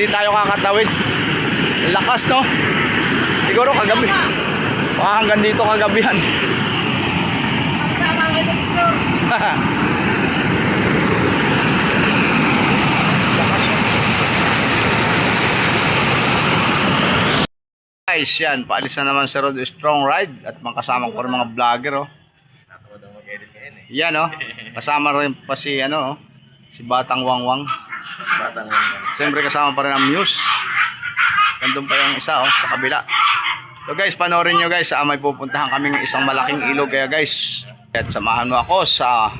hindi tayo kakatawid. Lakas, no? Siguro kagabi. Baka hanggang dito kagabihan. Guys, yan. Paalis na naman sa road. Strong ride. At makasama ko rin mga vlogger, oh. Yan, oh. Kasama rin pa si, ano, oh. Si Batang Wangwang. Siyempre kasama pa rin ang Muse. Nandun pa yung isa, oh, sa kabila. So guys, panoorin nyo guys, may pupuntahan kaming isang malaking ilog. Kaya guys, at samahan mo ako sa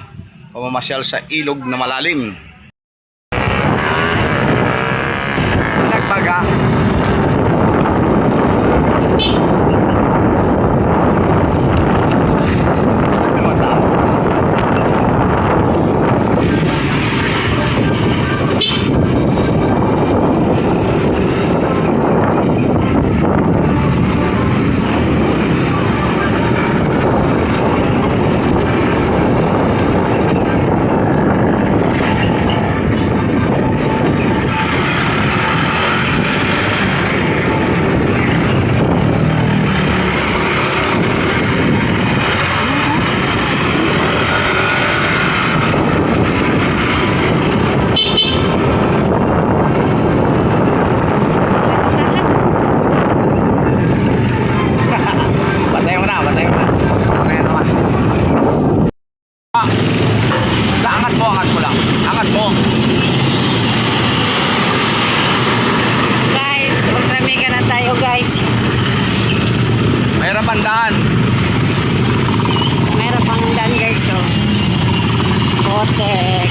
pamamasyal sa ilog na malalim. Nagbaga. Pandaan. Mayroon pang daan guys, so. Kotek.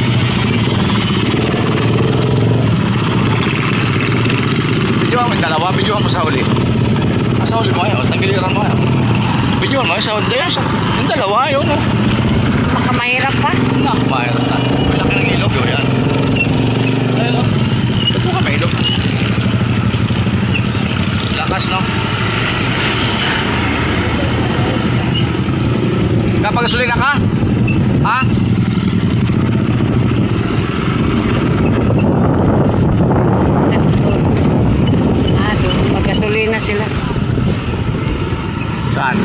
Videoan mo yung dalawa, videoan mo sa huli. Sa huli mo yun, tagiliran mo yun. Videoan mo yun sa huli. Yung dalawa, yun. Baka mahirap pa. Naku, mahirap na. Malaki ng ilog yun yan. Ayun o. Ito ka may ilog. Lakas, no? Napagasolina ka? Ha? Doon. Pagkasulina sila. Saan?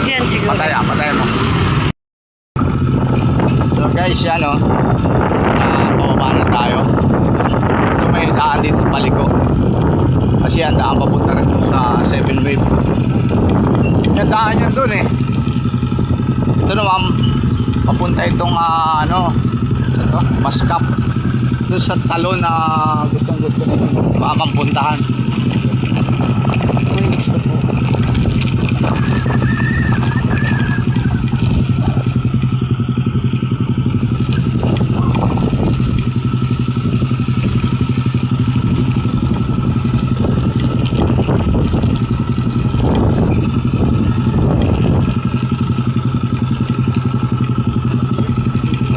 Diyan siguro. Pataya mo. So guys, yan o. Pababa na tayo. So may daan dito paliko. Kasi yan, daan papunta rin sa 7 Wave. Yung daan yan doon eh. Ito naman, papunta itong ito, Mascap. Doon sa talon na gustong-gusto makakampuntahan. Uy, gusto po.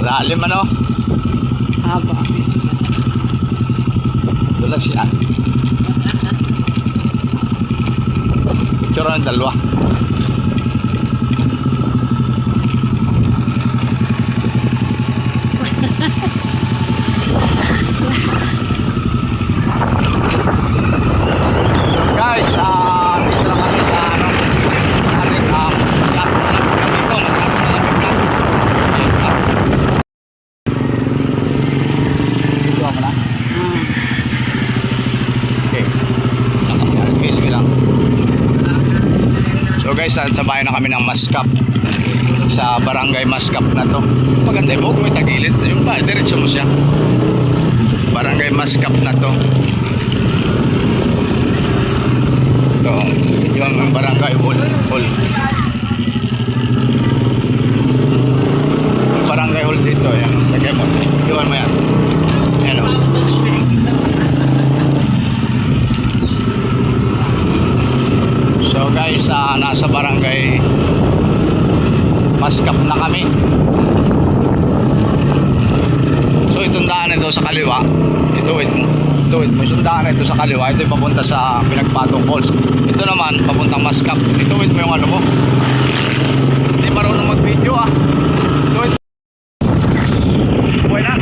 Lalim ano? Haba. Doon siya. Picture ng dalawa. Guys, dito na kami sa ating masarap dito, masarap na. So guys, sa bayan na kami ng Mascap. Sa barangay Mascap na to. Maganda yung may tagilid. Yung pa, diretso mo siya. Barangay Mascap na to. Ito, yung barangay hall. Yung barangay hall dito. Yan. Lagay mo. Iwan mo yan. Yan o. So guys, nasa barangay Mascap na kami. So itong daan ito sa kaliwa. Ito mo. Itong daan ito sa kaliwa. Ito yung papunta sa Pinagpatong Falls. Ito naman, papuntang Mascap. Ituwid mo yung ano mo. Hindi marunong mag-video ah. Ituwid. Buhay na.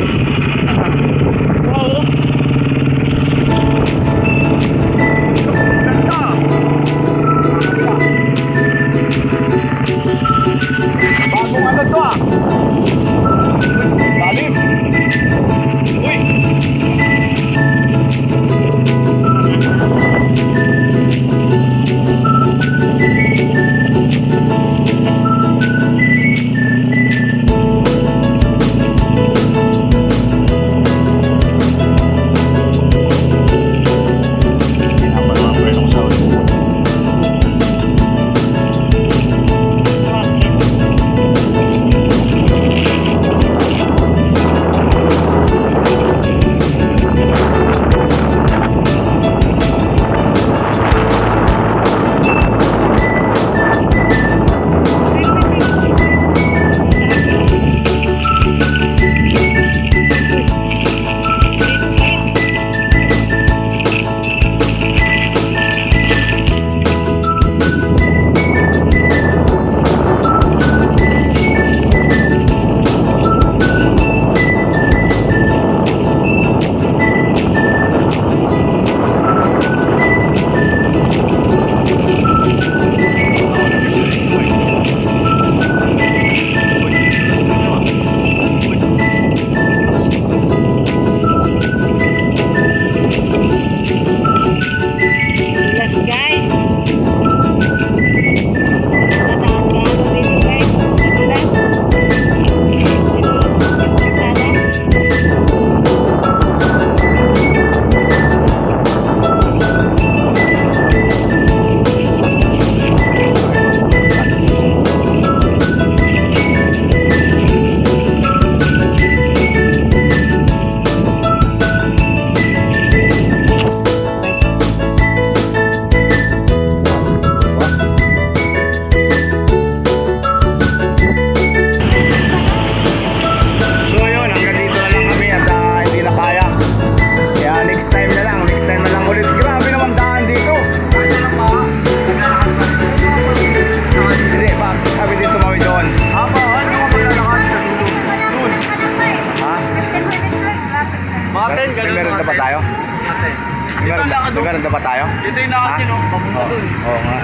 Wow. Martin, May ganun meron na ba tayo? Martin. May meron na ba tayo? Dito yung nakatin, no? Papunta Ha? dun. Oo nga.